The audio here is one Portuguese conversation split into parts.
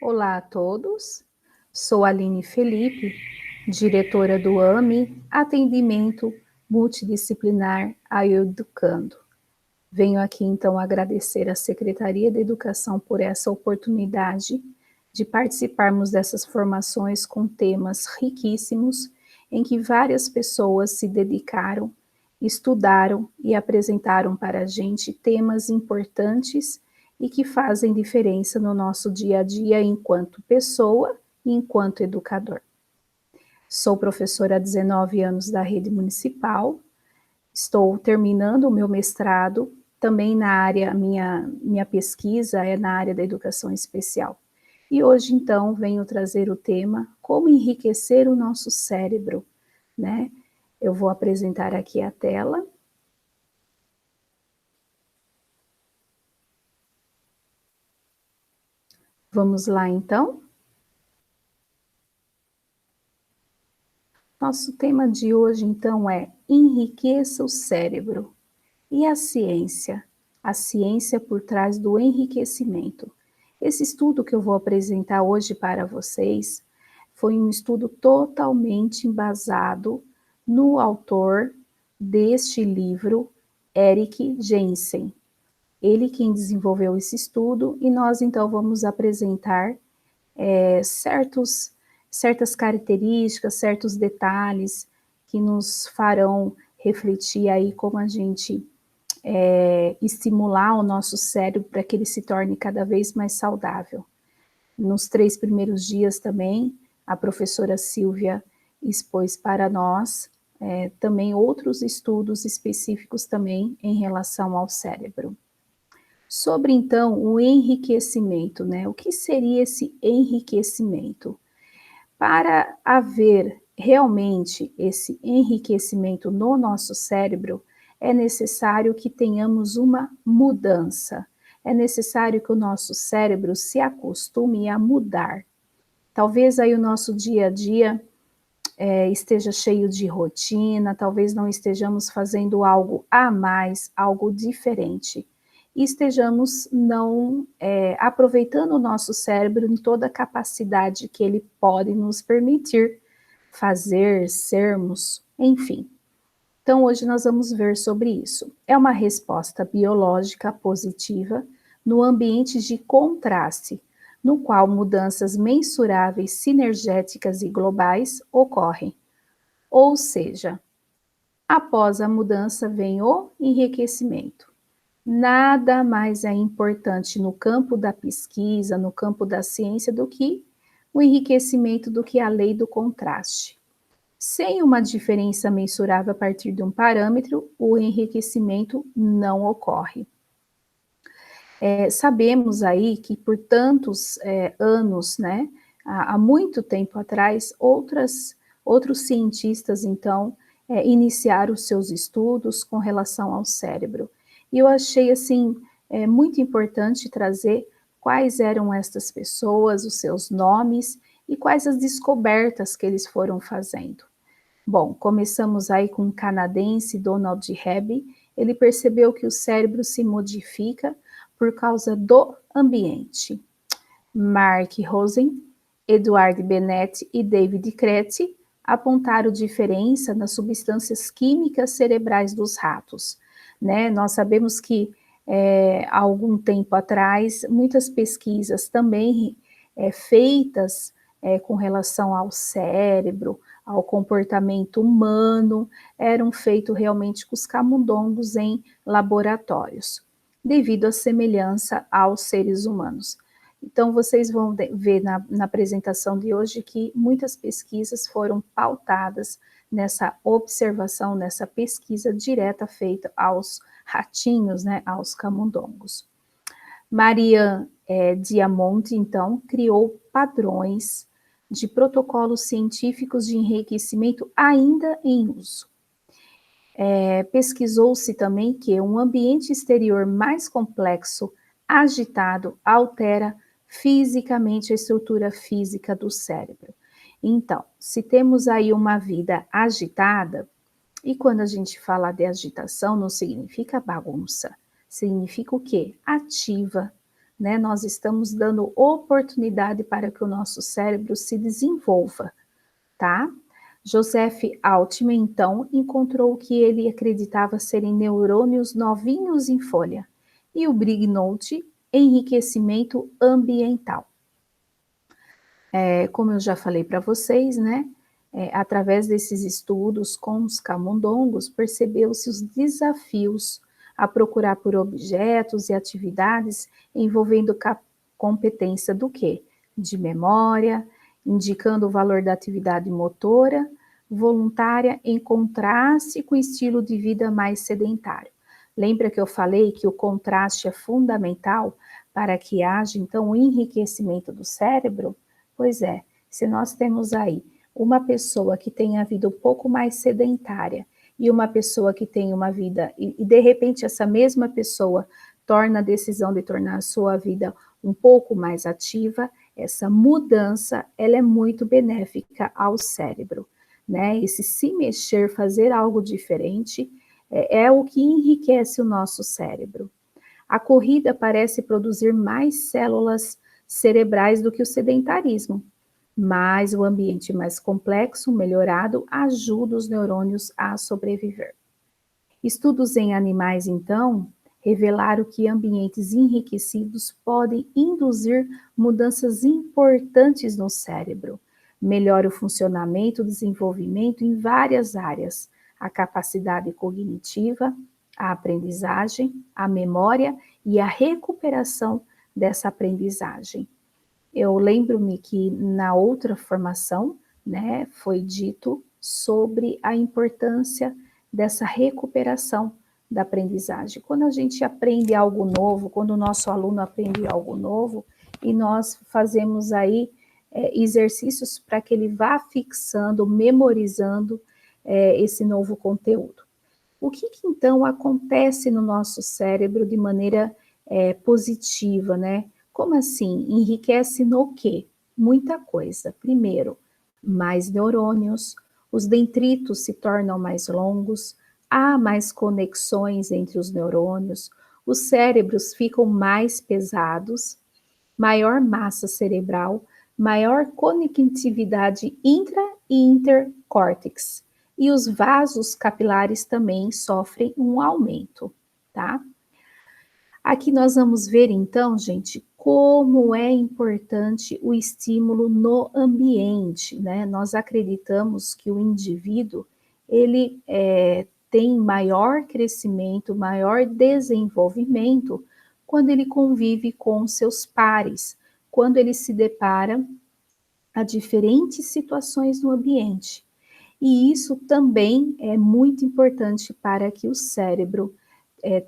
Olá a todos, sou Aline Felipe, diretora do AME, Atendimento Multidisciplinar a Educando. Venho aqui então agradecer à Secretaria de Educação por essa oportunidade de participarmos dessas formações com temas riquíssimos em que várias pessoas se dedicaram, estudaram e apresentaram para a gente temas importantes e que fazem diferença no nosso dia a dia enquanto pessoa e enquanto educador. Sou professora há 19 anos da rede municipal, estou terminando o meu mestrado, também na área, minha pesquisa é na área da educação especial. E hoje, então, venho trazer o tema como enriquecer o nosso cérebro, né? Eu vou apresentar aqui a tela. Vamos lá, então? Nosso tema de hoje, então, é enriqueça o cérebro. E a ciência? A ciência por trás do enriquecimento. Esse estudo que eu vou apresentar hoje para vocês foi um estudo totalmente embasado no autor deste livro, Eric Jensen. Ele quem desenvolveu esse estudo e nós então vamos apresentar certas características, certos detalhes que nos farão refletir aí como a gente estimular o nosso cérebro para que ele se torne cada vez mais saudável. Nos 3 primeiros dias também, a professora Silvia expôs para nós também outros estudos específicos também em relação ao cérebro. Sobre, então, o enriquecimento, né? O que seria esse enriquecimento? Para haver realmente esse enriquecimento no nosso cérebro, é necessário que tenhamos uma mudança. É necessário que o nosso cérebro se acostume a mudar. Talvez aí o nosso dia a dia esteja cheio de rotina, talvez não estejamos fazendo algo a mais, algo diferente. E estejamos não aproveitando o nosso cérebro em toda a capacidade que ele pode nos permitir fazer, sermos, enfim. Então, hoje nós vamos ver sobre isso. É uma resposta biológica positiva no ambiente de contraste, no qual mudanças mensuráveis, sinergéticas e globais ocorrem. Ou seja, após a mudança vem o enriquecimento. Nada mais é importante no campo da pesquisa, no campo da ciência, do que o enriquecimento, do que a lei do contraste. Sem uma diferença mensurável a partir de um parâmetro, o enriquecimento não ocorre. Sabemos aí que por tantos anos, né, há muito tempo atrás, outros cientistas, então, iniciaram os seus estudos com relação ao cérebro. E eu achei, assim, muito importante trazer quais eram estas pessoas, os seus nomes e quais as descobertas que eles foram fazendo. Bom, começamos aí com o canadense Donald Hebb. Ele percebeu que o cérebro se modifica por causa do ambiente. Mark Rosen, Edward Bennett e David Crete apontaram diferença nas substâncias químicas cerebrais dos ratos. Né? Nós sabemos que há algum tempo atrás, muitas pesquisas também feitas com relação ao cérebro, ao comportamento humano, eram feitos realmente com os camundongos em laboratórios, devido à semelhança aos seres humanos. Então, vocês vão ver na apresentação de hoje que muitas pesquisas foram pautadas nessa observação, nessa pesquisa direta feita aos ratinhos, né, aos camundongos. Marianne Diamond, então, criou padrões de protocolos científicos de enriquecimento ainda em uso. Pesquisou-se também que um ambiente exterior mais complexo, agitado, altera fisicamente a estrutura física do cérebro. Então, se temos aí uma vida agitada, e quando a gente fala de agitação, não significa bagunça, significa o quê? Ativa. né? Nós estamos dando oportunidade para que o nosso cérebro se desenvolva, tá? Joseph Altman, então, encontrou o que ele acreditava serem neurônios novinhos em folha, e o Brignout, enriquecimento ambiental. Como eu já falei para vocês, né? Através desses estudos com os camundongos, percebeu-se os desafios a procurar por objetos e atividades envolvendo competência do quê? De memória, indicando o valor da atividade motora, voluntária, em contraste com o estilo de vida mais sedentário. Lembra que eu falei que o contraste é fundamental para que haja, então, o enriquecimento do cérebro? Pois é, se nós temos aí uma pessoa que tem a vida um pouco mais sedentária e uma pessoa que tem uma vida, e de repente essa mesma pessoa torna a decisão de tornar a sua vida um pouco mais ativa, essa mudança, ela é muito benéfica ao cérebro, né? Esse se mexer, fazer algo diferente, é o que enriquece o nosso cérebro. A corrida parece produzir mais células cerebrais do que o sedentarismo, mas o ambiente mais complexo, melhorado, ajuda os neurônios a sobreviver. Estudos em animais, então, revelaram que ambientes enriquecidos podem induzir mudanças importantes no cérebro, melhora o funcionamento e o desenvolvimento em várias áreas, a capacidade cognitiva, a aprendizagem, a memória e a recuperação dessa aprendizagem. Eu lembro-me que na outra formação, né, foi dito sobre a importância dessa recuperação da aprendizagem. Quando a gente aprende algo novo, quando o nosso aluno aprende algo novo, e nós fazemos aí exercícios para que ele vá fixando, memorizando esse novo conteúdo. O que então acontece no nosso cérebro de maneira positiva, né? Como assim? Enriquece no quê? Muita coisa. Primeiro, mais neurônios, os dendritos se tornam mais longos, há mais conexões entre os neurônios, os cérebros ficam mais pesados, maior massa cerebral, maior conectividade intra e intercórtex. E os vasos capilares também sofrem um aumento, tá? Aqui nós vamos ver então, gente, como é importante o estímulo no ambiente, né? Nós acreditamos que o indivíduo, ele tem maior crescimento, maior desenvolvimento quando ele convive com seus pares, quando ele se depara a diferentes situações no ambiente. E isso também é muito importante para que o cérebro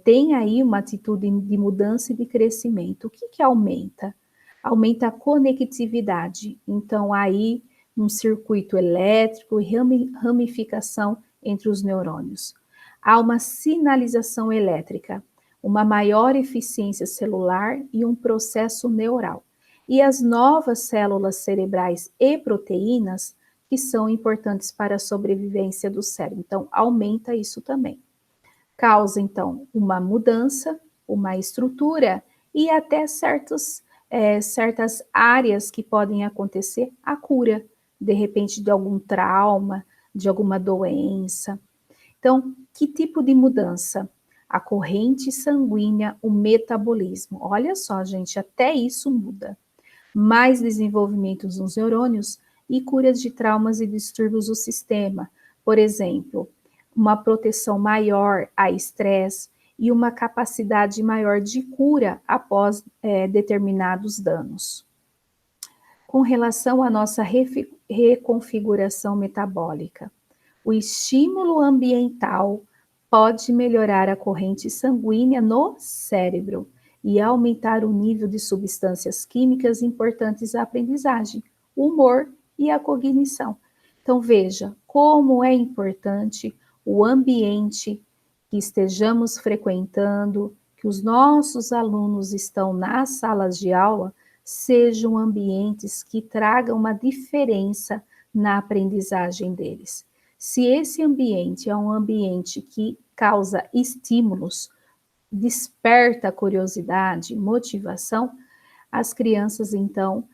tenha aí uma atitude de mudança e de crescimento. O que aumenta? Aumenta a conectividade. Então, aí, um circuito elétrico e ramificação entre os neurônios. Há uma sinalização elétrica, uma maior eficiência celular e um processo neural. E as novas células cerebrais e proteínas que são importantes para a sobrevivência do cérebro. Então, aumenta isso também. Causa, então, uma mudança, uma estrutura e até certas áreas que podem acontecer a cura, de repente, de algum trauma, de alguma doença. Então, que tipo de mudança? A corrente sanguínea, o metabolismo. Olha só, gente, até isso muda. Mais desenvolvimentos nos neurônios e curas de traumas e distúrbios do sistema. Por exemplo, uma proteção maior a estresse e uma capacidade maior de cura após determinados danos. Com relação à nossa reconfiguração metabólica, o estímulo ambiental pode melhorar a corrente sanguínea no cérebro e aumentar o nível de substâncias químicas importantes à aprendizagem, o humor e a cognição. Então, veja como é importante o ambiente que estejamos frequentando, que os nossos alunos estão nas salas de aula, sejam ambientes que tragam uma diferença na aprendizagem deles. Se esse ambiente é um ambiente que causa estímulos desperta curiosidade, motivação, as crianças, então,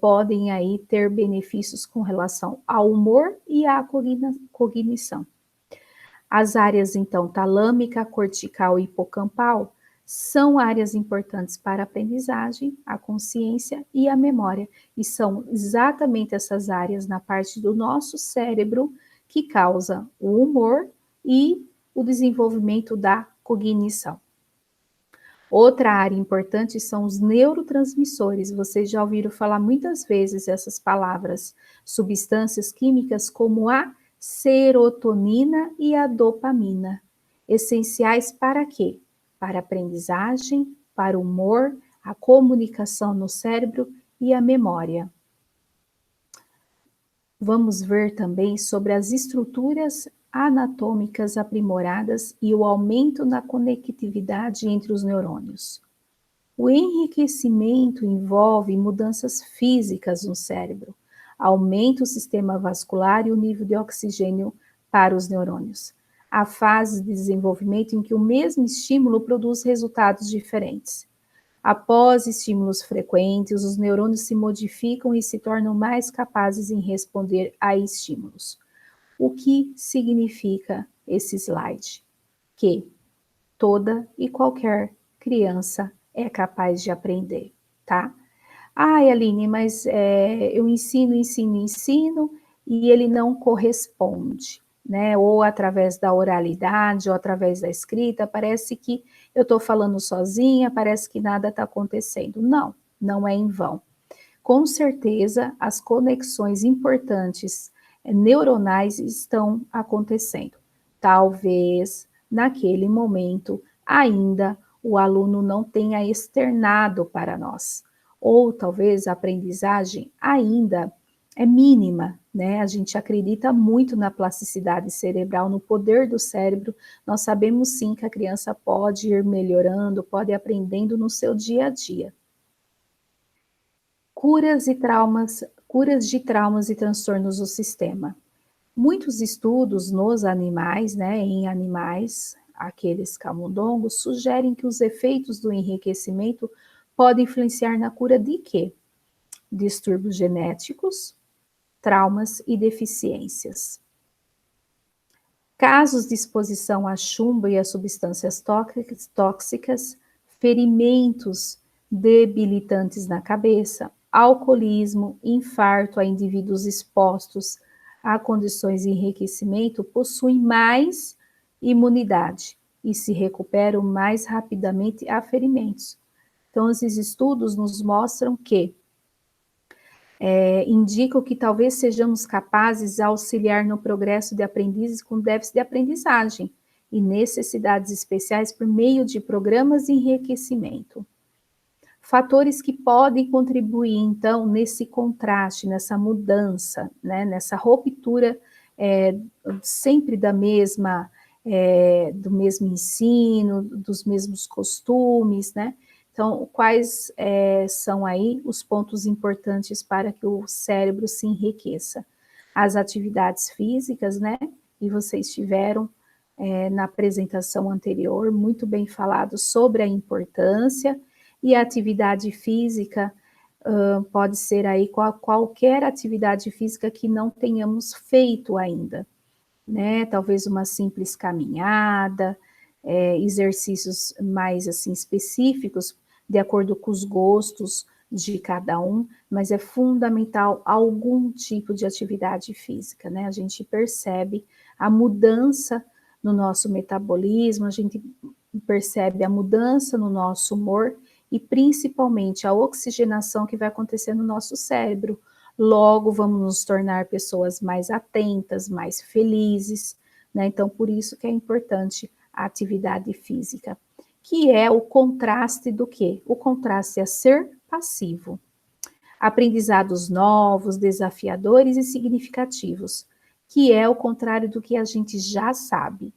podem aí ter benefícios com relação ao humor e à cognição. As áreas, então, talâmica, cortical e hipocampal são áreas importantes para a aprendizagem, a consciência e a memória. E são exatamente essas áreas na parte do nosso cérebro que causa o humor e o desenvolvimento da cognição. Outra área importante são os neurotransmissores. Vocês já ouviram falar muitas vezes essas palavras, substâncias químicas como a serotonina e a dopamina. Essenciais para quê? Para a aprendizagem, para o humor, a comunicação no cérebro e a memória. Vamos ver também sobre as estruturas anatômicas aprimoradas e o aumento na conectividade entre os neurônios. O enriquecimento envolve mudanças físicas no cérebro, aumenta o sistema vascular e o nível de oxigênio para os neurônios. Há fases de desenvolvimento em que o mesmo estímulo produz resultados diferentes. Após estímulos frequentes, os neurônios se modificam e se tornam mais capazes em responder a estímulos. O que significa esse slide? Que toda e qualquer criança é capaz de aprender, tá? Ai, Aline, mas eu ensino e ele não corresponde, né? Ou através da oralidade, ou através da escrita, parece que eu estou falando sozinha, parece que nada está acontecendo. Não, não é em vão. Com certeza, as conexões importantes neuronais estão acontecendo. Talvez, naquele momento, ainda o aluno não tenha externado para nós. Ou talvez a aprendizagem ainda é mínima, né? A gente acredita muito na plasticidade cerebral, no poder do cérebro. Nós sabemos sim que a criança pode ir melhorando, pode ir aprendendo no seu dia a dia. Curas de traumas e transtornos do sistema. Muitos estudos nos animais, né, em animais, aqueles camundongos, sugerem que os efeitos do enriquecimento podem influenciar na cura de quê? Distúrbios genéticos, traumas e deficiências. Casos de exposição a chumbo e a substâncias tóxicas, ferimentos debilitantes na cabeça, alcoolismo, infarto a indivíduos expostos a condições de enriquecimento possuem mais imunidade e se recuperam mais rapidamente a ferimentos. Então, esses estudos nos mostram que indicam que talvez sejamos capazes de auxiliar no progresso de aprendizes com déficit de aprendizagem e necessidades especiais por meio de programas de enriquecimento. Fatores que podem contribuir, então, nesse contraste, nessa mudança, né, nessa ruptura sempre do mesmo ensino, dos mesmos costumes, né? Então, quais são aí os pontos importantes para que o cérebro se enriqueça? As atividades físicas, né? E vocês tiveram na apresentação anterior muito bem falado sobre a importância, e a atividade física pode ser aí qualquer atividade física que não tenhamos feito ainda, né? Talvez uma simples caminhada, exercícios mais assim específicos, de acordo com os gostos de cada um, mas é fundamental algum tipo de atividade física, né? A gente percebe a mudança no nosso metabolismo, a gente percebe a mudança no nosso humor e principalmente a oxigenação que vai acontecer no nosso cérebro. Logo, vamos nos tornar pessoas mais atentas, mais felizes, né? Então, por isso que é importante a atividade física, que é o contraste do quê? O contraste é ser passivo. Aprendizados novos, desafiadores e significativos, que é o contrário do que a gente já sabe.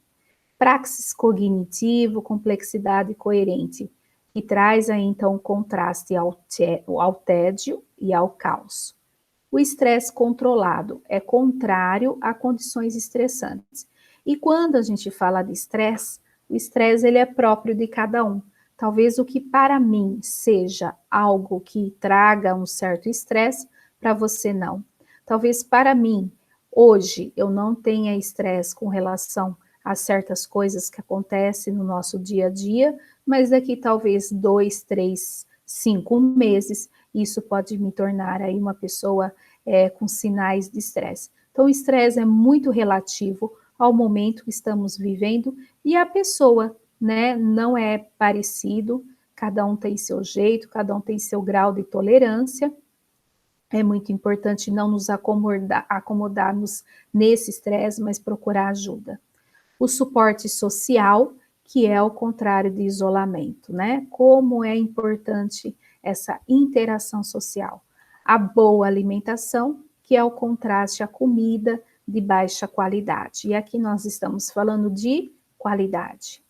Praxis cognitivo, complexidade coerente, que traz aí então contraste ao tédio e ao caos. O estresse controlado é contrário a condições estressantes. E quando a gente fala de estresse, O estresse, ele é próprio de cada um. Talvez o que para mim seja algo que traga um certo estresse, para você não. Talvez para mim, hoje, eu não tenha estresse com relação a certas coisas que acontecem no nosso dia a dia, mas daqui talvez 2, 3, 5 meses, isso pode me tornar aí uma pessoa com sinais de estresse. Então, o estresse é muito relativo ao momento que estamos vivendo e a pessoa, né, não é parecido, cada um tem seu jeito, cada um tem seu grau de tolerância. É muito importante não nos acomodarmos nesse estresse, mas procurar ajuda. O suporte social, que é o contrário de isolamento, né? Como é importante essa interação social. A boa alimentação, que é o contraste à comida de baixa qualidade. E aqui nós estamos falando de qualidade.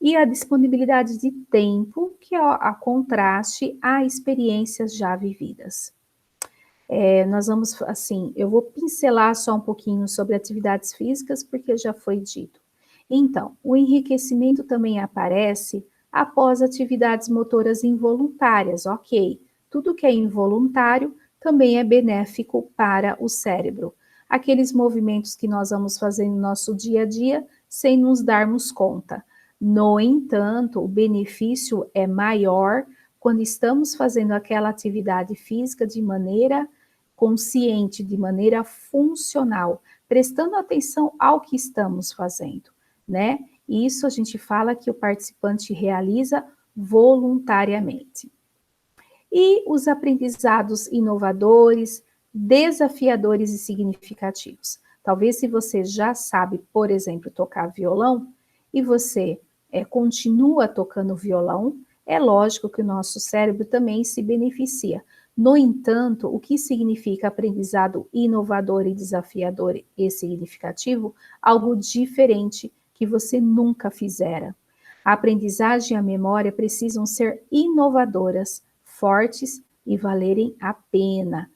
E a disponibilidade de tempo, que é a contraste a experiências já vividas. Nós vamos, assim, eu vou pincelar só um pouquinho sobre atividades físicas, porque já foi dito. Então, o enriquecimento também aparece após atividades motoras involuntárias, ok. Tudo que é involuntário também é benéfico para o cérebro. Aqueles movimentos que nós vamos fazer no nosso dia a dia sem nos darmos conta. No entanto, o benefício é maior quando estamos fazendo aquela atividade física de maneira consciente, de maneira funcional, prestando atenção ao que estamos fazendo, né? E isso a gente fala que o participante realiza voluntariamente. E os aprendizados inovadores, desafiadores e significativos. Talvez se você já sabe, por exemplo, tocar violão, e você continua tocando violão, é lógico que o nosso cérebro também se beneficia. No entanto, o que significa aprendizado inovador e desafiador e significativo? Algo diferente que você nunca fizera. A aprendizagem e a memória precisam ser inovadoras, fortes e valerem a pena.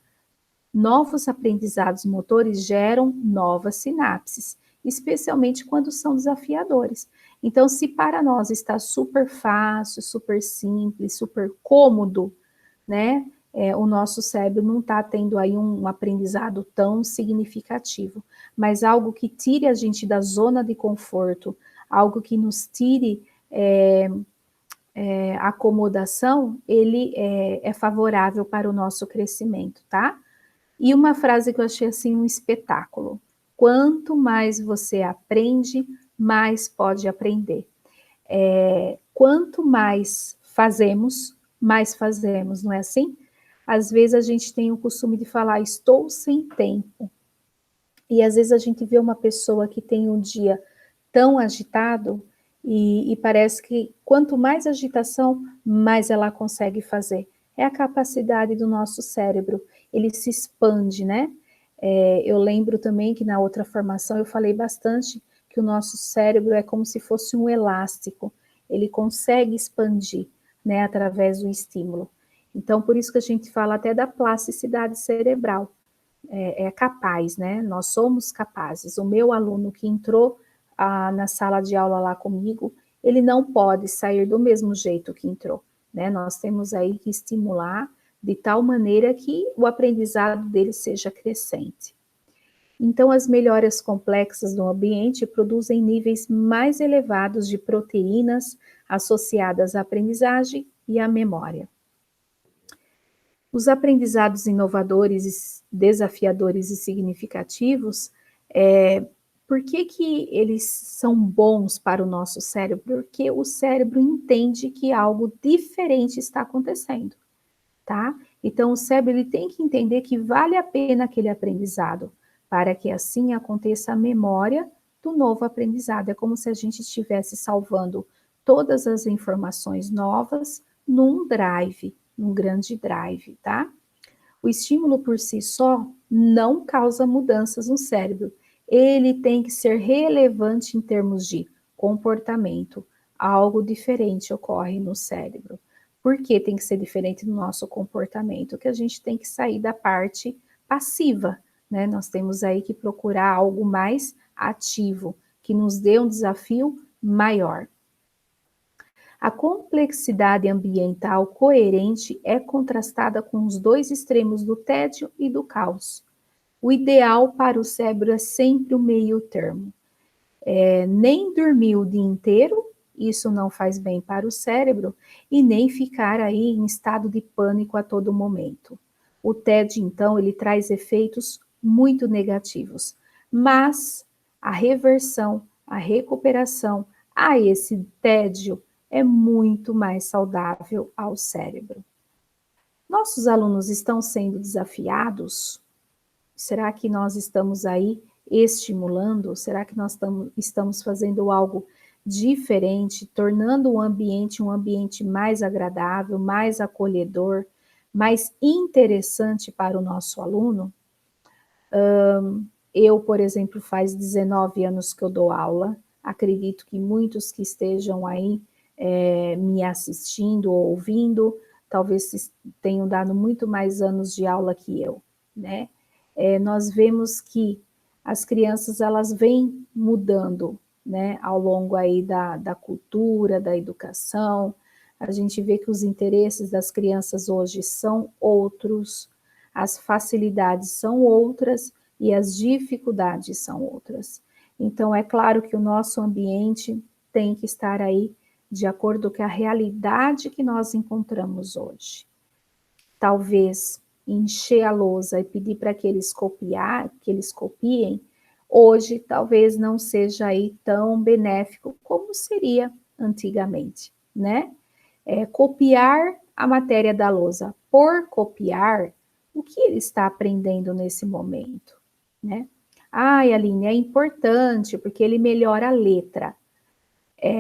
Novos aprendizados motores geram novas sinapses, especialmente quando são desafiadores. Então, se para nós está super fácil, super simples, super cômodo, né? O nosso cérebro não está tendo aí um aprendizado tão significativo, mas algo que tire a gente da zona de conforto, algo que nos tire a acomodação, ele é favorável para o nosso crescimento, tá? E uma frase que eu achei assim um espetáculo: quanto mais você aprende, mais pode aprender. Quanto mais fazemos, não é assim? Às vezes a gente tem o costume de falar, estou sem tempo. E às vezes a gente vê uma pessoa que tem um dia tão agitado e parece que quanto mais agitação, mais ela consegue fazer. É a capacidade do nosso cérebro, ele se expande, né? Eu lembro também que na outra formação eu falei bastante que o nosso cérebro é como se fosse um elástico, ele consegue expandir, né, através do estímulo. Então, por isso que a gente fala até da plasticidade cerebral, é capaz, né? Nós somos capazes. O meu aluno que entrou na sala de aula lá comigo, ele não pode sair do mesmo jeito que entrou, né? Nós temos aí que estimular de tal maneira que o aprendizado dele seja crescente. Então, as melhorias complexas do ambiente produzem níveis mais elevados de proteínas associadas à aprendizagem e à memória. Os aprendizados inovadores, desafiadores e significativos, por que eles são bons para o nosso cérebro? Porque o cérebro entende que algo diferente está acontecendo, tá? Então, o cérebro ele tem que entender que vale a pena aquele aprendizado, para que assim aconteça a memória do novo aprendizado. É como se a gente estivesse salvando todas as informações novas num drive, num grande drive, tá? O estímulo por si só não causa mudanças no cérebro. Ele tem que ser relevante em termos de comportamento. Algo diferente ocorre no cérebro. Por que tem que ser diferente no nosso comportamento? Que a gente tem que sair da parte passiva, né? Nós temos aí que procurar algo mais ativo, que nos dê um desafio maior. A complexidade ambiental coerente é contrastada com os dois extremos do tédio e do caos. O ideal para o cérebro é sempre o meio termo. Nem dormir o dia inteiro, isso não faz bem para o cérebro, e nem ficar aí em estado de pânico a todo momento. O tédio, então, ele traz efeitos muito negativos, mas a reversão, a recuperação a esse tédio é muito mais saudável ao cérebro. Nossos alunos estão sendo desafiados? Será que nós estamos aí estimulando? Será que nós estamos fazendo algo diferente, tornando o ambiente um ambiente mais agradável, mais acolhedor, mais interessante para o nosso aluno? Eu, por exemplo, faz 19 anos que eu dou aula, acredito que muitos que estejam aí me assistindo ou ouvindo, talvez tenham dado muito mais anos de aula que eu, né? Nós vemos que as crianças, elas vêm mudando, né, ao longo aí da cultura, da educação, a gente vê que os interesses das crianças hoje são outros, as facilidades são outras, e as dificuldades são outras. Então, é claro que o nosso ambiente tem que estar aí de acordo com a realidade que nós encontramos hoje. Talvez encher a lousa e pedir para que eles copiem, hoje talvez não seja aí tão benéfico como seria antigamente, né? Copiar a matéria da lousa por copiar, o que ele está aprendendo nesse momento, né? Ai, Aline, é importante porque ele melhora a letra.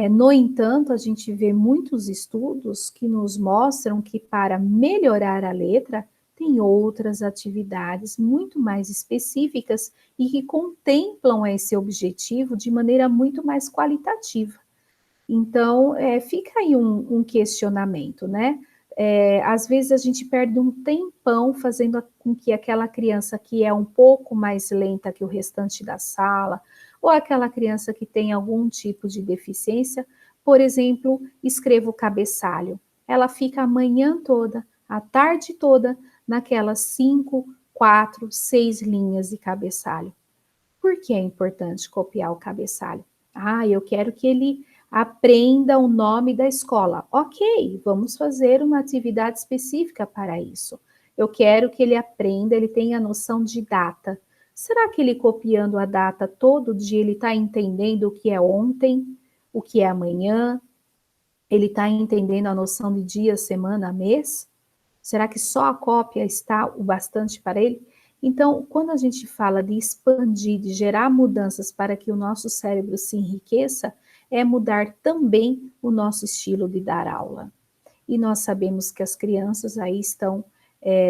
No entanto, a gente vê muitos estudos que nos mostram que para melhorar a letra, tem outras atividades muito mais específicas e que contemplam esse objetivo de maneira muito mais qualitativa. Então, fica aí um questionamento, né? Às vezes a gente perde um tempão fazendo com que aquela criança que é um pouco mais lenta que o restante da sala, ou aquela criança que tem algum tipo de deficiência, por exemplo, escreva o cabeçalho. Ela fica a manhã toda, a tarde toda, naquelas 5, 4, 6 linhas de cabeçalho. Por que é importante copiar o cabeçalho? Eu quero que ele aprenda o nome da escola. Ok, vamos fazer uma atividade específica para isso. Eu quero que ele aprenda, ele tenha noção de data. Será que ele copiando a data todo dia, ele está entendendo o que é ontem, o que é amanhã? Ele está entendendo a noção de dia, semana, mês? Será que só a cópia está o bastante para ele? Então, quando a gente fala de expandir, de gerar mudanças para que o nosso cérebro se enriqueça, é mudar também o nosso estilo de dar aula. E nós sabemos que as crianças aí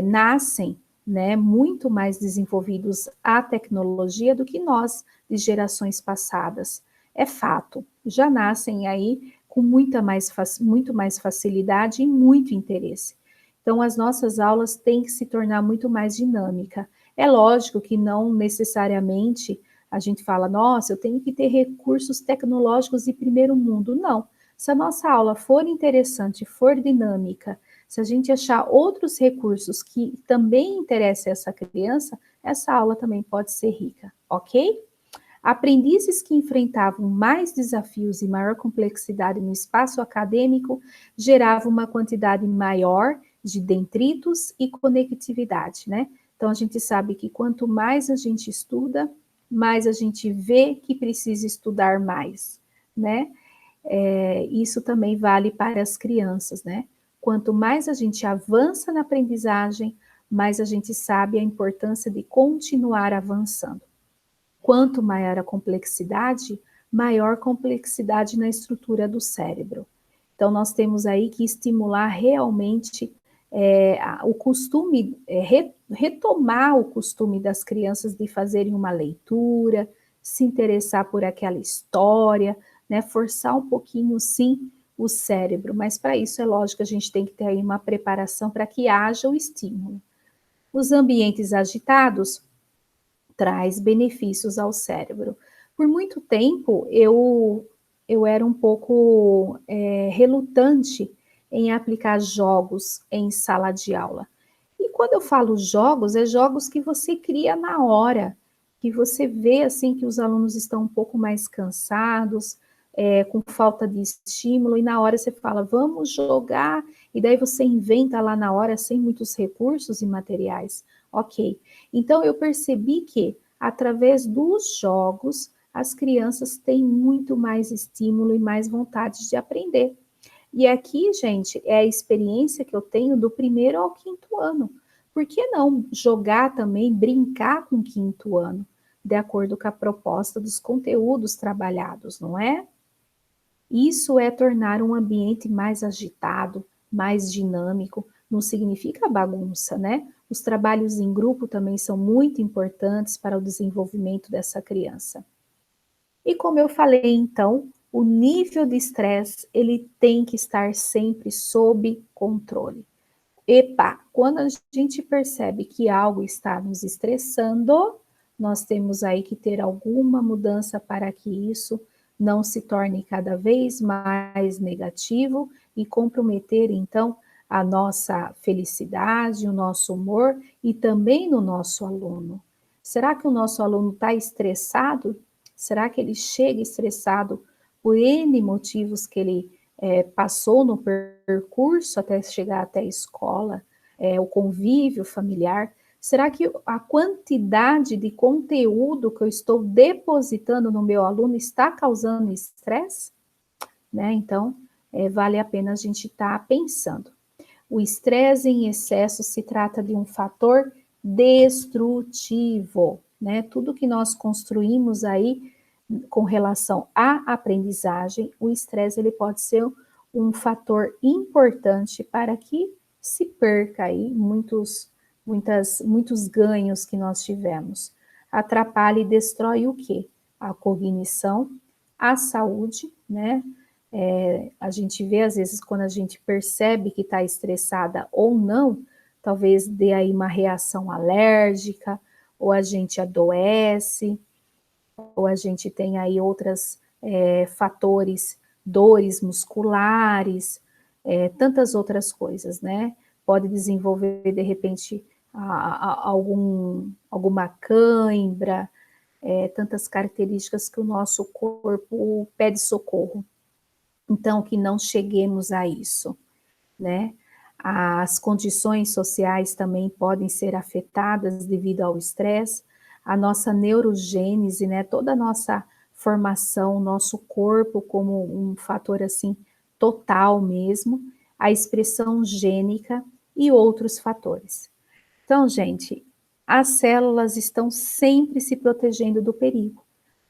nascem, né, muito mais desenvolvidos à tecnologia do que nós de gerações passadas. É fato, já nascem aí com muito mais facilidade e muito interesse. Então, as nossas aulas têm que se tornar muito mais dinâmica. É lógico que não necessariamente a gente fala, nossa, eu tenho que ter recursos tecnológicos de primeiro mundo. Não. Se a nossa aula for interessante, for dinâmica, se a gente achar outros recursos que também interessem essa criança, essa aula também pode ser rica, ok? Aprendizes que enfrentavam mais desafios e maior complexidade no espaço acadêmico geravam uma quantidade maior de detritos e conectividade, né? Então, a gente sabe que quanto mais a gente estuda, mais a gente vê que precisa estudar mais, né? Isso também vale para as crianças, né? Quanto mais a gente avança na aprendizagem, mais a gente sabe a importância de continuar avançando. Quanto maior a complexidade, maior complexidade na estrutura do cérebro. Então, nós temos aí que estimular realmente o costume, retomar o costume das crianças de fazerem uma leitura, se interessar por aquela história, né, forçar um pouquinho, sim, o cérebro, mas para isso é lógico que a gente tem que ter aí uma preparação para que haja o estímulo. Os ambientes agitados traz benefícios ao cérebro. Por muito tempo, eu eu era um pouco relutante em aplicar jogos em sala de aula. E quando eu falo jogos, é jogos que você cria na hora, que você vê assim que os alunos estão um pouco mais cansados, com falta de estímulo, e na hora você fala, vamos jogar, e daí você inventa lá na hora sem muitos recursos e materiais. Ok. Então eu percebi que, através dos jogos, as crianças têm muito mais estímulo e mais vontade de aprender. E aqui, gente, é a experiência que eu tenho do primeiro ao quinto ano. Por que não jogar também, brincar com o quinto ano, de acordo com a proposta dos conteúdos trabalhados, não é? Isso é tornar um ambiente mais agitado, mais dinâmico, não significa bagunça, né? Os trabalhos em grupo também são muito importantes para o desenvolvimento dessa criança. E como eu falei então, o nível de estresse, ele tem que estar sempre sob controle. Epa, quando a gente percebe que algo está nos estressando, nós temos aí que ter alguma mudança para que isso não se torne cada vez mais negativo e comprometer então a nossa felicidade, o nosso humor e também no nosso aluno. Será que o nosso aluno está estressado? Será que ele chega estressado por N motivos que ele passou no percurso até chegar até a escola, o convívio familiar? Será que a quantidade de conteúdo que eu estou depositando no meu aluno está causando estresse? Né? Então, vale a pena a gente estar pensando. O estresse em excesso se trata de um fator destrutivo, né? Tudo que nós construímos aí com relação à aprendizagem, o estresse ele pode ser um fator importante para que se perca aí muitos ganhos que nós tivemos. Atrapalha e destrói o quê? A cognição, a saúde, né? A gente vê, às vezes, quando a gente percebe que está estressada ou não, talvez dê aí uma reação alérgica, ou a gente adoece, ou a gente tem aí outros fatores, dores musculares, tantas outras coisas, né? Pode desenvolver, de repente, alguma cãibra, tantas características que o nosso corpo pede socorro. Então, que não cheguemos a isso, né? As condições sociais também podem ser afetadas devido ao estresse, a nossa neurogênese, né? Toda a nossa formação, nosso corpo como um fator assim total mesmo, a expressão gênica e outros fatores. Então, gente, as células estão sempre se protegendo do perigo.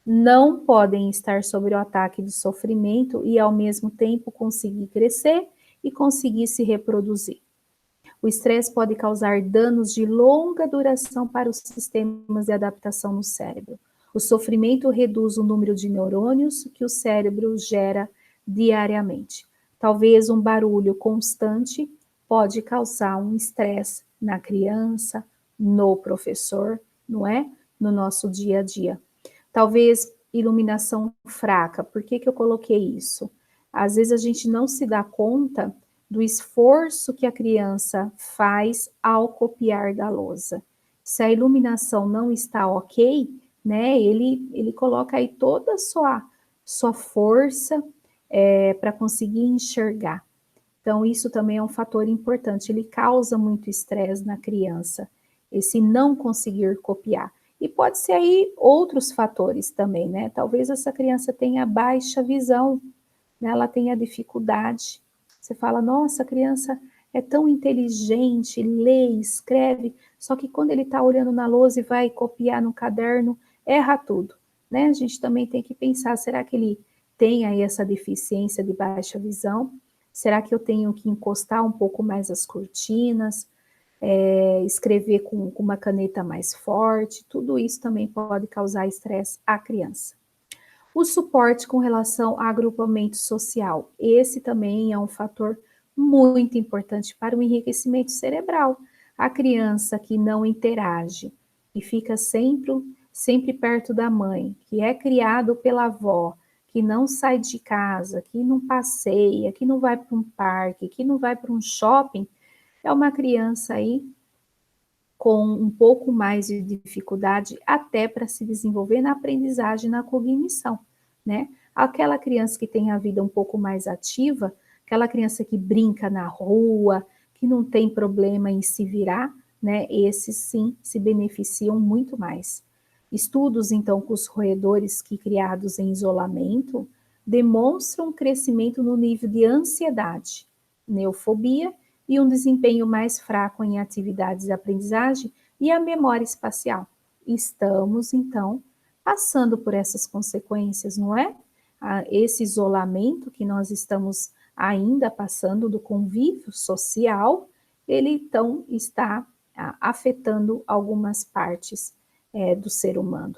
Não podem estar sob o ataque do sofrimento e, ao mesmo tempo, conseguir crescer e conseguir se reproduzir. O estresse pode causar danos de longa duração para os sistemas de adaptação no cérebro. O sofrimento reduz o número de neurônios que o cérebro gera diariamente. Talvez um barulho constante pode causar um estresse na criança, no professor, não é? No nosso dia a dia. Talvez iluminação fraca. Por que eu coloquei isso? Às vezes a gente não se dá conta do esforço que a criança faz ao copiar da lousa. Se a iluminação não está ok, né, ele coloca aí toda a sua força para conseguir enxergar. Então, isso também é um fator importante, ele causa muito estresse na criança, esse não conseguir copiar. E pode ser aí outros fatores também, né? Talvez essa criança tenha baixa visão, né? Ela tenha dificuldade. Você fala, nossa, a criança é tão inteligente, lê, escreve, só que quando ele está olhando na lousa e vai copiar no caderno, erra tudo, né? A gente também tem que pensar, será que ele tem aí essa deficiência de baixa visão? Será que eu tenho que encostar um pouco mais as cortinas? Escrever com uma caneta mais forte? Tudo isso também pode causar estresse à criança. O suporte com relação a agrupamento social. Esse também é um fator muito importante para o enriquecimento cerebral. A criança que não interage e fica sempre perto da mãe, que é criado pela avó, que não sai de casa, que não passeia, que não vai para um parque, que não vai para um shopping, é uma criança aí com um pouco mais de dificuldade até para se desenvolver na aprendizagem, na cognição, né? Aquela criança que tem a vida um pouco mais ativa, aquela criança que brinca na rua, que não tem problema em se virar, né? Esses sim se beneficiam muito mais. Estudos, então, com os roedores que criados em isolamento demonstram um crescimento no nível de ansiedade, neofobia e um desempenho mais fraco em atividades de aprendizagem e a memória espacial. Estamos, então, passando por essas consequências, não é? Esse isolamento que nós estamos ainda passando do convívio social, ele então está afetando algumas partes do ser humano.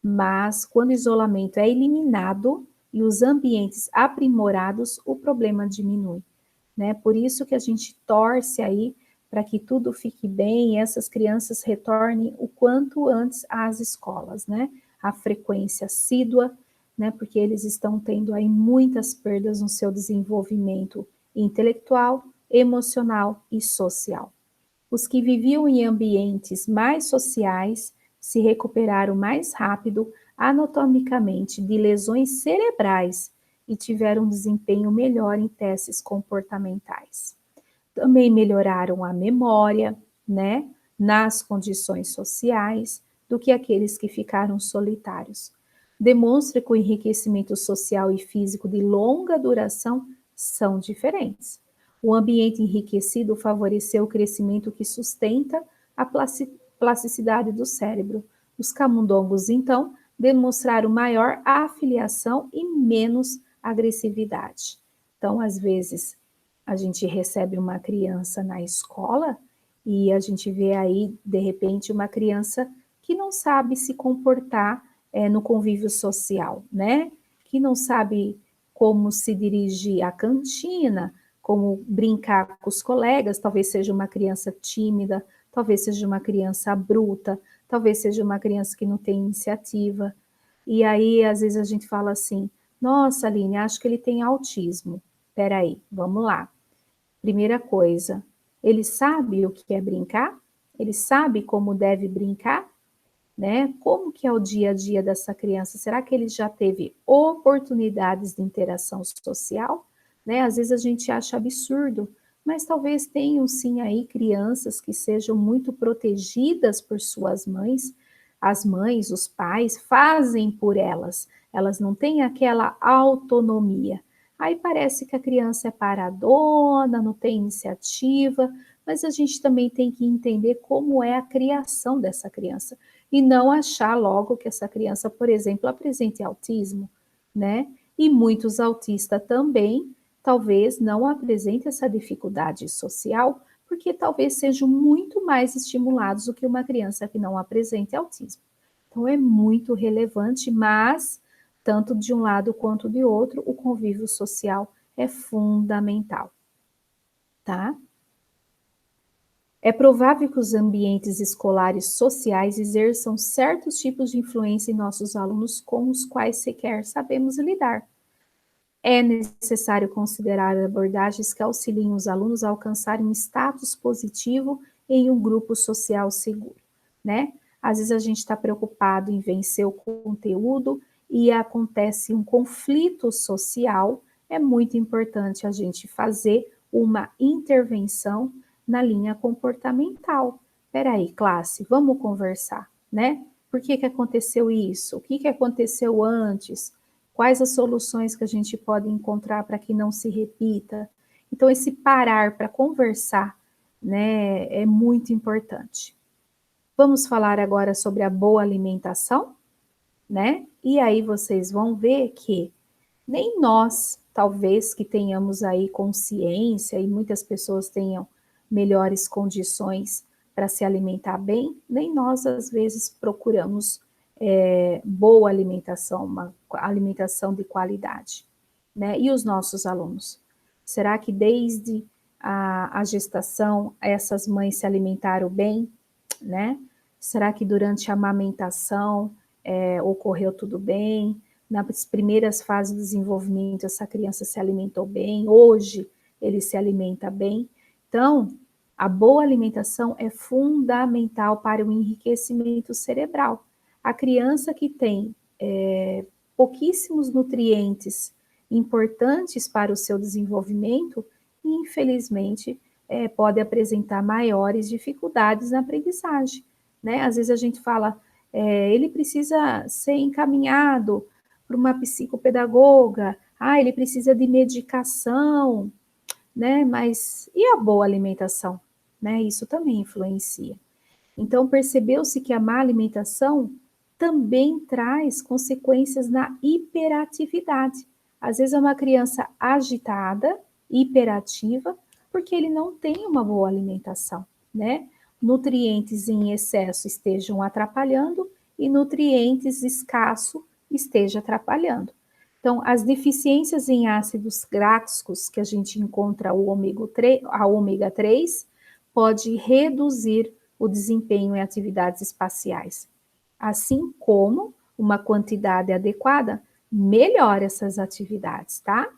Mas quando o isolamento é eliminado e os ambientes aprimorados, o problema diminui, né? Por isso que a gente torce aí para que tudo fique bem e essas crianças retornem o quanto antes às escolas, né? A frequência assídua, né? Porque eles estão tendo aí muitas perdas no seu desenvolvimento intelectual, emocional e social. Os que viviam em ambientes mais sociais se recuperaram mais rápido anatomicamente de lesões cerebrais e tiveram um desempenho melhor em testes comportamentais. Também melhoraram a memória, né, nas condições sociais, do que aqueles que ficaram solitários. Demonstra que o enriquecimento social e físico de longa duração são diferentes. O ambiente enriquecido favoreceu o crescimento que sustenta a plasticidade do cérebro. Os camundongos, então, demonstraram maior afiliação e menos agressividade. Então, às vezes, a gente recebe uma criança na escola e a gente vê aí, de repente, uma criança que não sabe se comportar no convívio social, né? Que não sabe como se dirigir à cantina, como brincar com os colegas, talvez seja uma criança tímida, talvez seja uma criança bruta, talvez seja uma criança que não tem iniciativa. E aí, às vezes, a gente fala assim, nossa, Aline, acho que ele tem autismo. Peraí, vamos lá. Primeira coisa, ele sabe o que é brincar? Ele sabe como deve brincar? Né? Como que é o dia a dia dessa criança? Será que ele já teve oportunidades de interação social? Né? Às vezes a gente acha absurdo, mas talvez tenham sim aí crianças que sejam muito protegidas por suas mães. As mães, os pais fazem por elas. Elas não têm aquela autonomia. Aí parece que a criança é paradona, não tem iniciativa, mas a gente também tem que entender como é a criação dessa criança e não achar logo que essa criança, por exemplo, apresente autismo, né? E muitos autistas também, talvez não apresentem essa dificuldade social, porque talvez sejam muito mais estimulados do que uma criança que não apresente autismo. Então é muito relevante, mas tanto de um lado quanto de outro, o convívio social é fundamental, tá? É provável que os ambientes escolares sociais exerçam certos tipos de influência em nossos alunos com os quais sequer sabemos lidar. É necessário considerar abordagens que auxiliem os alunos a alcançarem um status positivo em um grupo social seguro, né? Às vezes a gente está preocupado em vencer o conteúdo e acontece um conflito social, é muito importante a gente fazer uma intervenção na linha comportamental. Peraí, classe, vamos conversar, né? Por que que aconteceu isso? O que que aconteceu antes? Quais as soluções que a gente pode encontrar para que não se repita? Então, esse parar para conversar, né, é muito importante. Vamos falar agora sobre a boa alimentação, né? E aí vocês vão ver que nem nós, talvez que tenhamos aí consciência e muitas pessoas tenham melhores condições para se alimentar bem, nem nós às vezes procuramos boa alimentação, uma alimentação de qualidade, né? E os nossos alunos? Será que desde a gestação essas mães se alimentaram bem, né? Será que durante a amamentação ocorreu tudo bem? nas primeiras fases do desenvolvimento essa criança se alimentou bem, hoje ele se alimenta bem. Então, a boa alimentação é fundamental para o enriquecimento cerebral. A criança que tem pouquíssimos nutrientes importantes para o seu desenvolvimento, infelizmente, pode apresentar maiores dificuldades na aprendizagem, né? Às vezes a gente fala, ele precisa ser encaminhado para uma psicopedagoga, ele precisa de medicação, né? Mas e a boa alimentação? Né? Isso também influencia. Então, percebeu-se que a má alimentação também traz consequências na hiperatividade. Às vezes é uma criança agitada, hiperativa, porque ele não tem uma boa alimentação, né? Nutrientes em excesso estejam atrapalhando e nutrientes escassos estejam atrapalhando. Então, as deficiências em ácidos gráficos que a gente encontra a ômega 3 pode reduzir o desempenho em atividades espaciais. Assim como uma quantidade adequada melhora essas atividades, tá?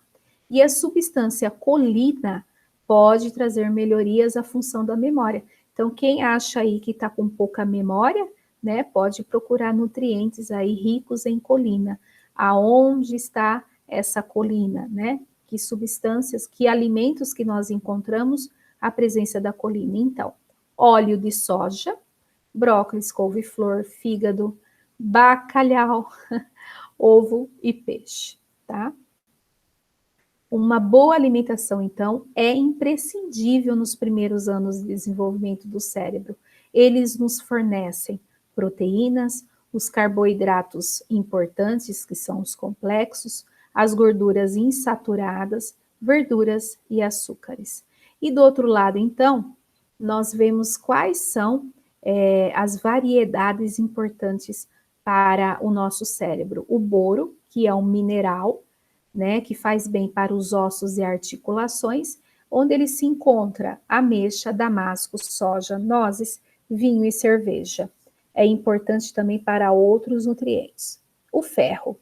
E a substância colina pode trazer melhorias à função da memória. Então, quem acha aí que está com pouca memória, né, pode procurar nutrientes aí ricos em colina. Aonde está essa colina, né? Que substâncias, que alimentos que nós encontramos a presença da colina? Então, óleo de soja, brócolis, couve-flor, fígado, bacalhau, ovo e peixe, tá? Uma boa alimentação, então, é imprescindível nos primeiros anos de desenvolvimento do cérebro. Eles nos fornecem proteínas, os carboidratos importantes, que são os complexos, as gorduras insaturadas, verduras e açúcares. E do outro lado, então, nós vemos quais são as variedades importantes para o nosso cérebro. O boro, que é um mineral, né, que faz bem para os ossos e articulações, onde ele se encontra ameixa, damasco, soja, nozes, vinho e cerveja. É importante também para outros nutrientes. O ferro,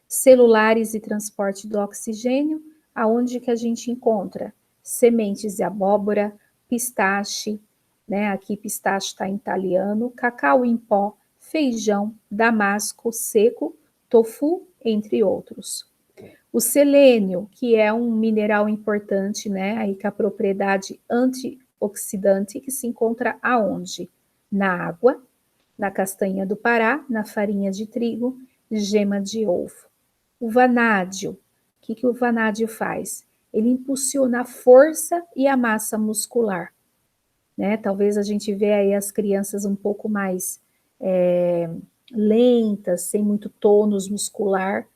celulares e transporte do oxigênio, aonde que a gente encontra sementes de abóbora, pistache, né? Aqui pistache está em italiano, cacau em pó, feijão, damasco seco, tofu, entre outros. O selênio, que é um mineral importante, né? Aí com a propriedade antioxidante, que se encontra aonde? Na água, na castanha do Pará, na farinha de trigo, gema de ovo. O vanádio, o que o vanádio faz? Ele impulsiona a força e a massa muscular, né? Talvez a gente vê aí as crianças um pouco mais lentas, sem muito tônus muscular,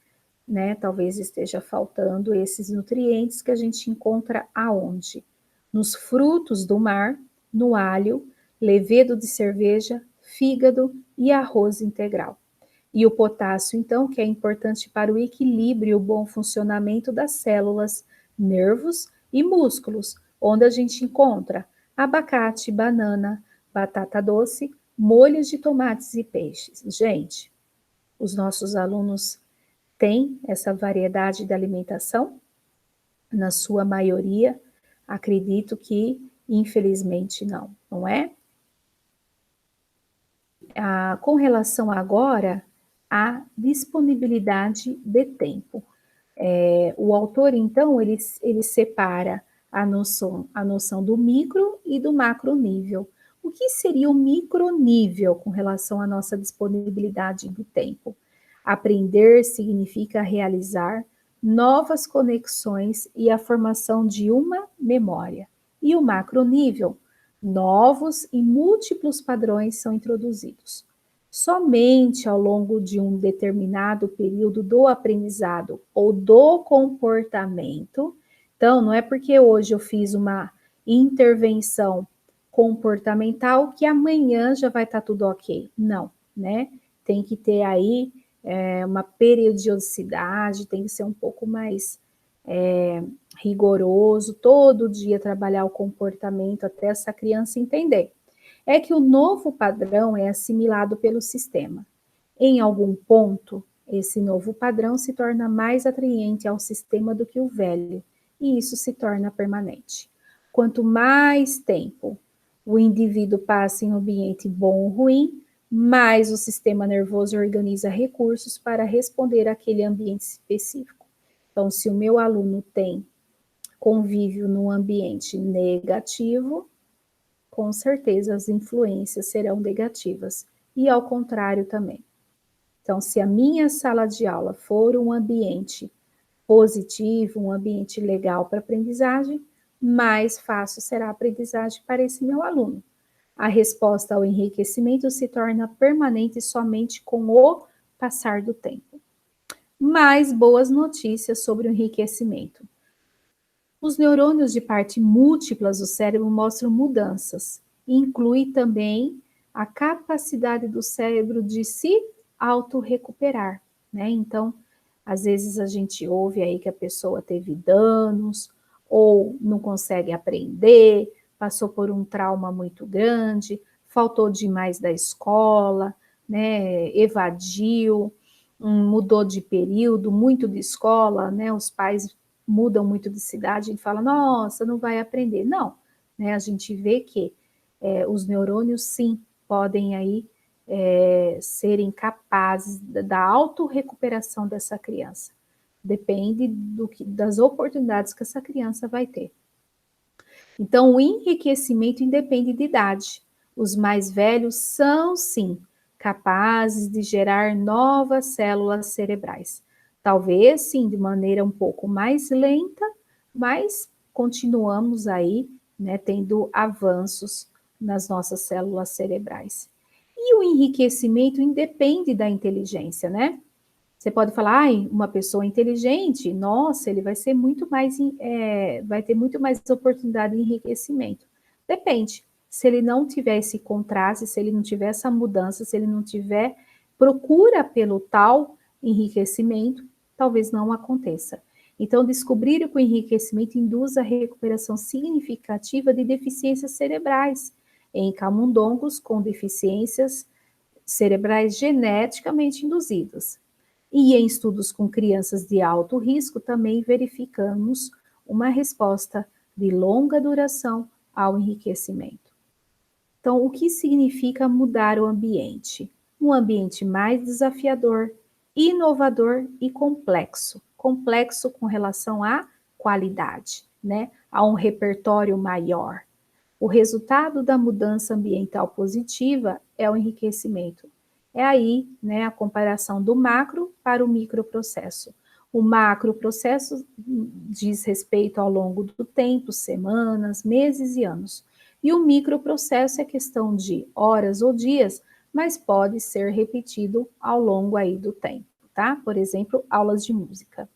né? Talvez esteja faltando esses nutrientes que a gente encontra aonde? Nos frutos do mar, no alho, levedo de cerveja, fígado e arroz integral. E o potássio, então, que é importante para o equilíbrio e o bom funcionamento das células, nervos e músculos, onde a gente encontra abacate, banana, batata doce, molhos de tomates e peixes. Gente, os nossos alunos têm essa variedade de alimentação? Na sua maioria, acredito que, infelizmente, não, não é? Com relação agora à disponibilidade de tempo. O autor, então, ele separa a noção do micro e do macro nível. O que seria o micronível com relação à nossa disponibilidade de tempo? Aprender significa realizar novas conexões e a formação de uma memória. E o macronível, novos e múltiplos padrões são introduzidos. Somente ao longo de um determinado período do aprendizado ou do comportamento. Então, não é porque hoje eu fiz uma intervenção comportamental que amanhã já vai estar tudo ok. Não, né? Tem que ter aí uma periodicidade, tem que ser um pouco mais rigoroso, todo dia trabalhar o comportamento até essa criança entender. É que o novo padrão é assimilado pelo sistema. Em algum ponto, Esse novo padrão se torna mais atraente ao sistema do que o velho, e isso se torna permanente. Quanto mais tempo o indivíduo passa em um ambiente bom ou ruim, mais o sistema nervoso organiza recursos para responder àquele ambiente específico. Então, se o meu aluno tem convívio num ambiente negativo, com certeza as influências serão negativas, e ao contrário também. Então, se a minha sala de aula for um ambiente positivo, um ambiente legal para aprendizagem, mais fácil será a aprendizagem para esse meu aluno. A resposta ao enriquecimento se torna permanente somente com o passar do tempo. Mais boas notícias sobre o enriquecimento. Os neurônios de parte múltiplas do cérebro mostram mudanças, e inclui também a capacidade do cérebro de se autorrecuperar, né? Então, às vezes a gente ouve aí que a pessoa teve danos, ou não consegue aprender, passou por um trauma muito grande, faltou demais da escola, né? Evadiu, mudou de período, muito de escola, né? Os pais mudam muito de cidade e fala, nossa, não vai aprender. Não, né? A gente vê que os neurônios, sim, podem aí serem capazes da autorrecuperação dessa criança. Depende das oportunidades que essa criança vai ter. Então, o enriquecimento independe de idade. Os mais velhos são, sim, capazes de gerar novas células cerebrais. Talvez, sim, de maneira um pouco mais lenta, mas continuamos aí, né, tendo avanços nas nossas células cerebrais. E o enriquecimento independe da inteligência, né? Você pode falar, ai, uma pessoa inteligente, nossa, ele vai ser muito mais, vai ter muito mais oportunidade de enriquecimento. Depende. Se ele não tiver esse contraste, se ele não tiver essa mudança, se ele não tiver procura pelo tal enriquecimento, talvez não aconteça. Então, descobrir que o enriquecimento induz a recuperação significativa de deficiências cerebrais em camundongos com deficiências cerebrais geneticamente induzidas. E em estudos com crianças de alto risco, também verificamos uma resposta de longa duração ao enriquecimento. Então, o que significa mudar o ambiente? Um ambiente mais desafiador, inovador e complexo. Complexo com relação à qualidade, né? A um repertório maior. O resultado da mudança ambiental positiva é o enriquecimento. É aí, né, a comparação do macro para o microprocesso. O macroprocesso diz respeito ao longo do tempo, semanas, meses e anos. E o microprocesso é questão de horas ou dias, mas pode ser repetido ao longo aí do tempo, tá? Por exemplo, aulas de música.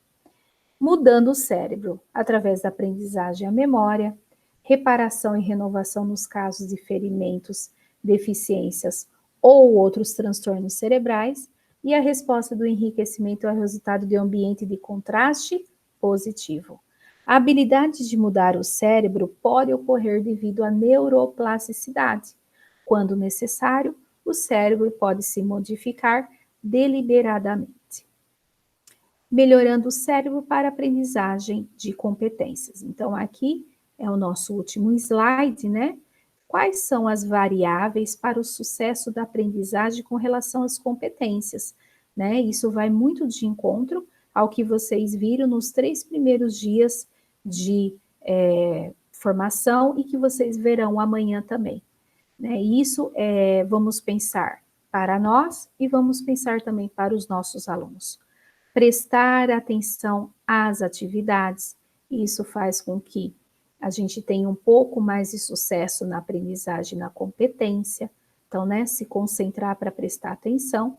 Mudando o cérebro através da aprendizagem à memória, reparação e renovação nos casos de ferimentos, deficiências ou outros transtornos cerebrais, e a resposta do enriquecimento é o resultado de um ambiente de contraste positivo. A habilidade de mudar o cérebro pode ocorrer devido à neuroplasticidade. Quando necessário, o cérebro pode se modificar deliberadamente, melhorando o cérebro para aprendizagem de competências. Então, aqui é o nosso último slide, né? Quais são as variáveis para o sucesso da aprendizagem com relação às competências, né? Isso vai muito de encontro ao que vocês viram nos 3 primeiros dias de formação e que vocês verão amanhã também, né? Isso vamos pensar para nós e vamos pensar também para os nossos alunos. Prestar atenção às atividades, isso faz com que a gente tenha um pouco mais de sucesso na aprendizagem, na competência. Então, né, se concentrar para prestar atenção.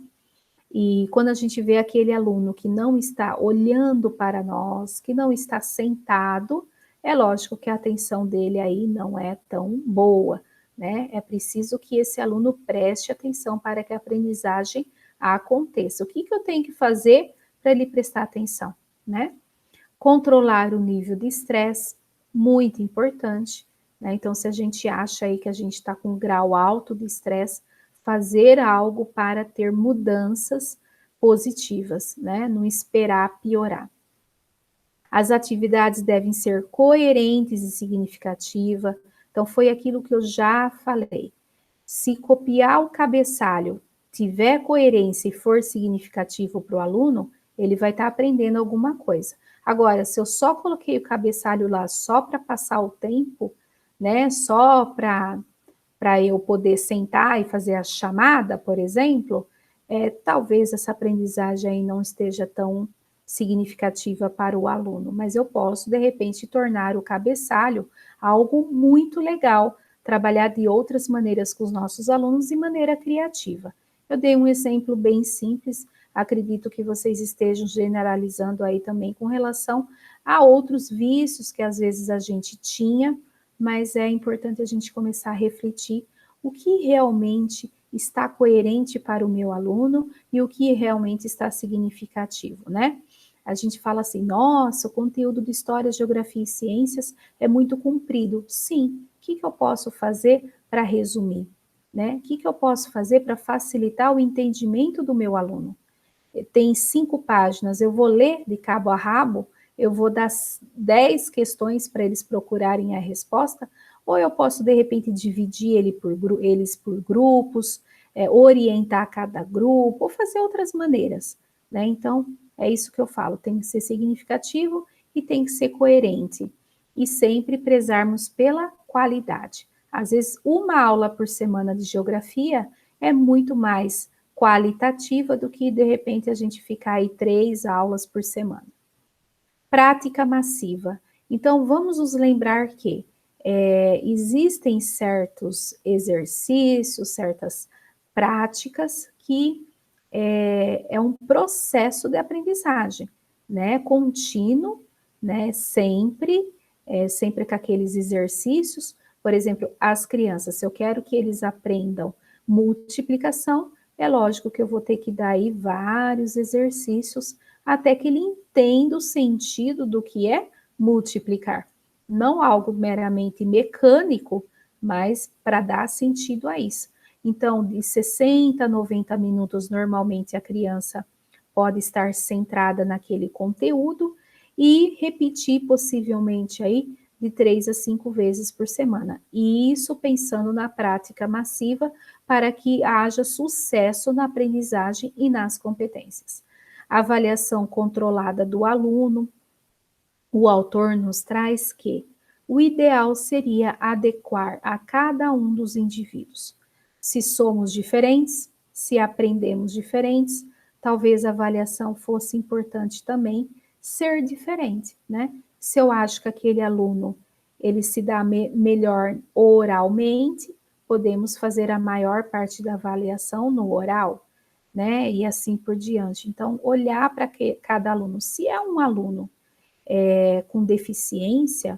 E quando a gente vê aquele aluno que não está olhando para nós, que não está sentado, é lógico que a atenção dele aí não é tão boa, né? É preciso que esse aluno preste atenção para que a aprendizagem aconteça. O que eu tenho que fazer para ele prestar atenção, né? Controlar o nível de estresse, muito importante, né? Então, se a gente acha aí que a gente está com um grau alto de estresse, fazer algo para ter mudanças, positivas, né? Não esperar piorar. As atividades devem ser coerentes e significativas. Então, foi aquilo que eu já falei. Se copiar o cabeçalho tiver coerência e for significativo para o aluno, ele vai estar aprendendo alguma coisa. Agora, se eu só coloquei o cabeçalho lá só para passar o tempo, né, só para eu poder sentar e fazer a chamada, por exemplo, talvez essa aprendizagem aí não esteja tão significativa para o aluno, mas eu posso, de repente, tornar o cabeçalho algo muito legal, trabalhar de outras maneiras com os nossos alunos de maneira criativa. Eu dei um exemplo bem simples, acredito que vocês estejam generalizando aí também com relação a outros vícios que às vezes a gente tinha, mas é importante a gente começar a refletir o que realmente está coerente para o meu aluno e o que realmente está significativo, né? A gente fala assim, nossa, o conteúdo de História, Geografia e Ciências é muito comprido. Sim, o que eu posso fazer para resumir? Né? O que eu posso fazer para facilitar o entendimento do meu aluno? Tem 5 páginas, eu vou ler de cabo a rabo, eu vou dar 10 questões para eles procurarem a resposta, ou eu posso, de repente, dividir eles por grupos, orientar cada grupo, ou fazer outras maneiras, né? Então, é isso que eu falo, tem que ser significativo e tem que ser coerente. E sempre prezarmos pela qualidade. Às vezes, uma aula por semana de geografia é muito mais qualitativa do que, de repente, a gente ficar aí 3 aulas por semana. Prática massiva. Então, vamos nos lembrar que existem certos exercícios, certas práticas que é um processo de aprendizagem, né? Contínuo, né? Sempre com aqueles exercícios. Por exemplo, as crianças, se eu quero que eles aprendam multiplicação, é lógico que eu vou ter que dar aí vários exercícios até que ele entenda o sentido do que é multiplicar. Não algo meramente mecânico, mas para dar sentido a isso. Então, de 60 a 90 minutos, normalmente a criança pode estar centrada naquele conteúdo e repetir possivelmente aí de 3 a 5 vezes por semana. E isso pensando na prática massiva para que haja sucesso na aprendizagem e nas competências. Avaliação controlada do aluno. O autor nos traz que o ideal seria adequar a cada um dos indivíduos. Se somos diferentes, se aprendemos diferentes, talvez a avaliação fosse importante também ser diferente, né? Se eu acho que aquele aluno ele se dá melhor oralmente, podemos fazer a maior parte da avaliação no oral, né? E assim por diante. Então, olhar para cada aluno. Se é um aluno com deficiência,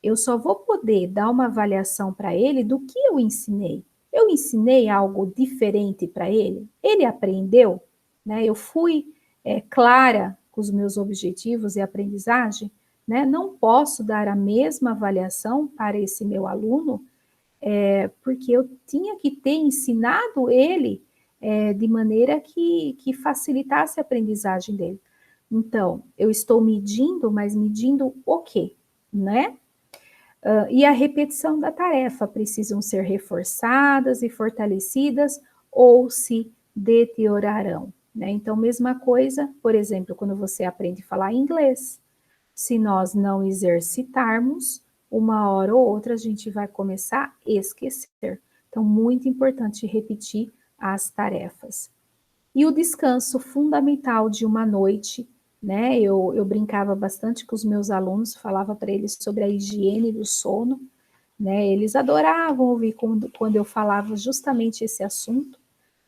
eu só vou poder dar uma avaliação para ele do que eu ensinei. Eu ensinei algo diferente para ele? Ele aprendeu? Né? Eu fui clara com os meus objetivos e aprendizagem? Né? Não posso dar a mesma avaliação para esse meu aluno, porque eu tinha que ter ensinado ele de maneira que facilitasse a aprendizagem dele. Então, eu estou medindo, mas medindo o quê? Né? E a repetição da tarefa precisam ser reforçadas e fortalecidas ou se deteriorarão. Né? Então, mesma coisa, por exemplo, quando você aprende a falar inglês, se nós não exercitarmos, uma hora ou outra a gente vai começar a esquecer. Então, muito importante repetir as tarefas. E o descanso fundamental de uma noite, né? Eu brincava bastante com os meus alunos, falava para eles sobre a higiene do sono, né? Eles adoravam ouvir quando eu falava justamente esse assunto,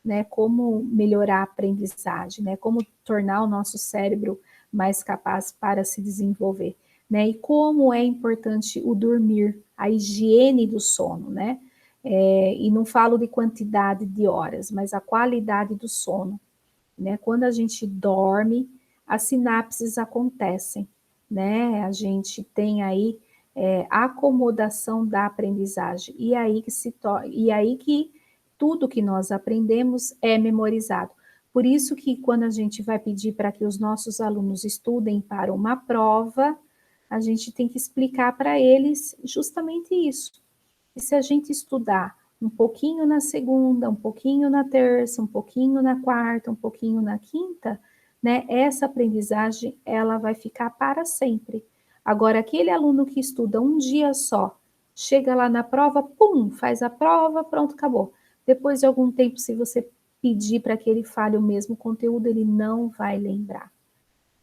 né? Como melhorar a aprendizagem, né? Como tornar o nosso cérebro mais capaz para se desenvolver, né? E como é importante o dormir, a higiene do sono, né? E não falo de quantidade de horas, mas a qualidade do sono, né? Quando a gente dorme, as sinapses acontecem, né? A gente tem aí acomodação da aprendizagem e aí que tudo que nós aprendemos é memorizado. Por isso que quando a gente vai pedir para que os nossos alunos estudem para uma prova, a gente tem que explicar para eles justamente isso. E se a gente estudar um pouquinho na segunda, um pouquinho na terça, um pouquinho na quarta, um pouquinho na quinta, né, essa aprendizagem ela vai ficar para sempre. Agora, aquele aluno que estuda um dia só, chega lá na prova, pum, faz a prova, pronto, acabou. Depois de algum tempo, se você pedir para que ele fale o mesmo conteúdo, ele não vai lembrar.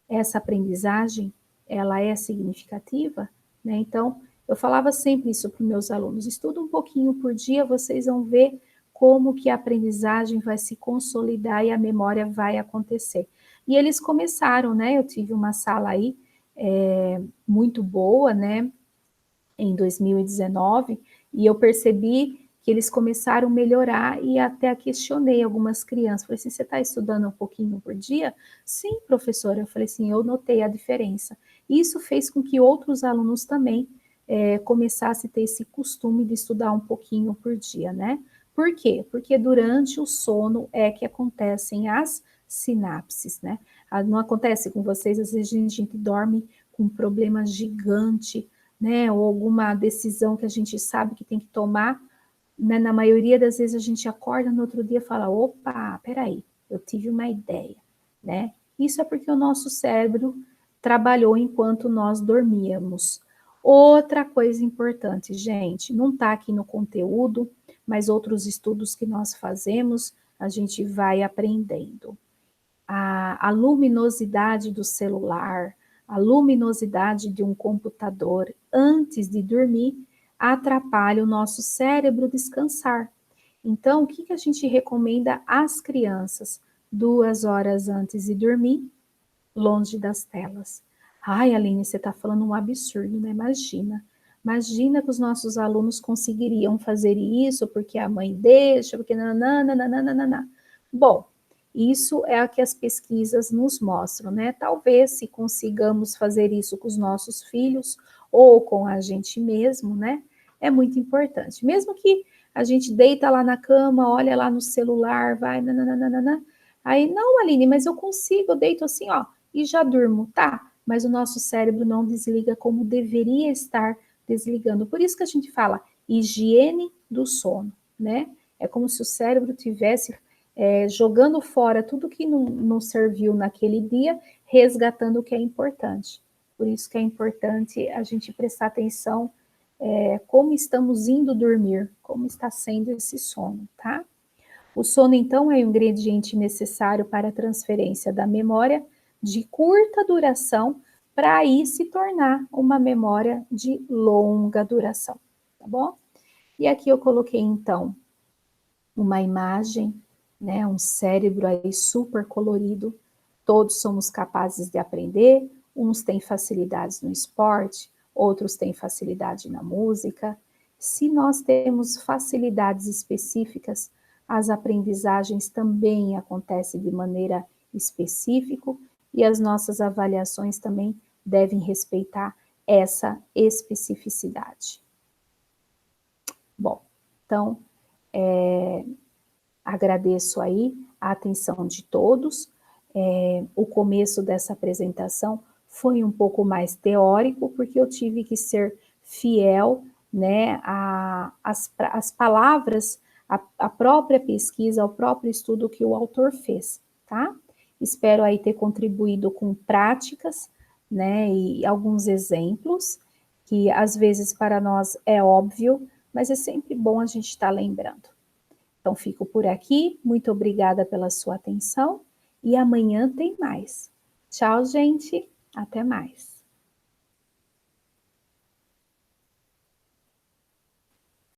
Essa aprendizagem, ela é significativa, né? Então, eu falava sempre isso para os meus alunos, estuda um pouquinho por dia, vocês vão ver como que a aprendizagem vai se consolidar e a memória vai acontecer. E eles começaram, né? Eu tive uma sala aí muito boa, né? Em 2019, e eu percebi que eles começaram a melhorar e até questionei algumas crianças. Falei assim, você está estudando um pouquinho por dia? Sim, professora. Eu falei assim, eu notei a diferença. Isso fez com que outros alunos também começassem a ter esse costume de estudar um pouquinho por dia, né? Por quê? Porque durante o sono é que acontecem as sinapses, né? Não acontece com vocês, às vezes a gente dorme com um problema gigante, né, ou alguma decisão que a gente sabe que tem que tomar, né, na maioria das vezes a gente acorda no outro dia e fala, opa, peraí, eu tive uma ideia, né? Isso é porque o nosso cérebro trabalhou enquanto nós dormíamos. Outra coisa importante, gente, não está aqui no conteúdo, mas outros estudos que nós fazemos, a gente vai aprendendo. A luminosidade do celular, a luminosidade de um computador antes de dormir atrapalha o nosso cérebro descansar. Então, o que a gente recomenda às crianças? 2 horas antes de dormir, longe das telas. Ai, Aline, você está falando um absurdo, né? Imagina. Imagina que os nossos alunos conseguiriam fazer isso porque a mãe deixa, porque nananana. Bom, isso é o que as pesquisas nos mostram, né? Talvez se consigamos fazer isso com os nossos filhos ou com a gente mesmo, né? É muito importante. Mesmo que a gente deita lá na cama, olha lá no celular, vai, nananana. Aí, não, Aline, mas eu consigo, eu deito assim, ó, e já durmo, tá? Mas o nosso cérebro não desliga como deveria estar desligando. Por isso que a gente fala higiene do sono, né? É como se o cérebro tivesse jogando fora tudo que não serviu naquele dia, resgatando o que é importante. Por isso que é importante a gente prestar atenção como estamos indo dormir, como está sendo esse sono, tá? O sono, então, é o ingrediente necessário para a transferência da memória de curta duração para aí se tornar uma memória de longa duração, tá bom? E aqui eu coloquei, então, uma imagem, né, um cérebro aí super colorido. Todos somos capazes de aprender, uns têm facilidades no esporte, outros têm facilidade na música. Se nós temos facilidades específicas, as aprendizagens também acontecem de maneira específica e as nossas avaliações também devem respeitar essa especificidade. Bom, então, agradeço aí a atenção de todos. O começo dessa apresentação foi um pouco mais teórico, porque eu tive que ser fiel, né, às palavras, à própria pesquisa, ao próprio estudo que o autor fez, tá? Espero aí ter contribuído com práticas, né, e alguns exemplos, que às vezes para nós é óbvio, mas é sempre bom a gente estar lembrando. Então, fico por aqui. Muito obrigada pela sua atenção e amanhã tem mais. Tchau, gente. Até mais.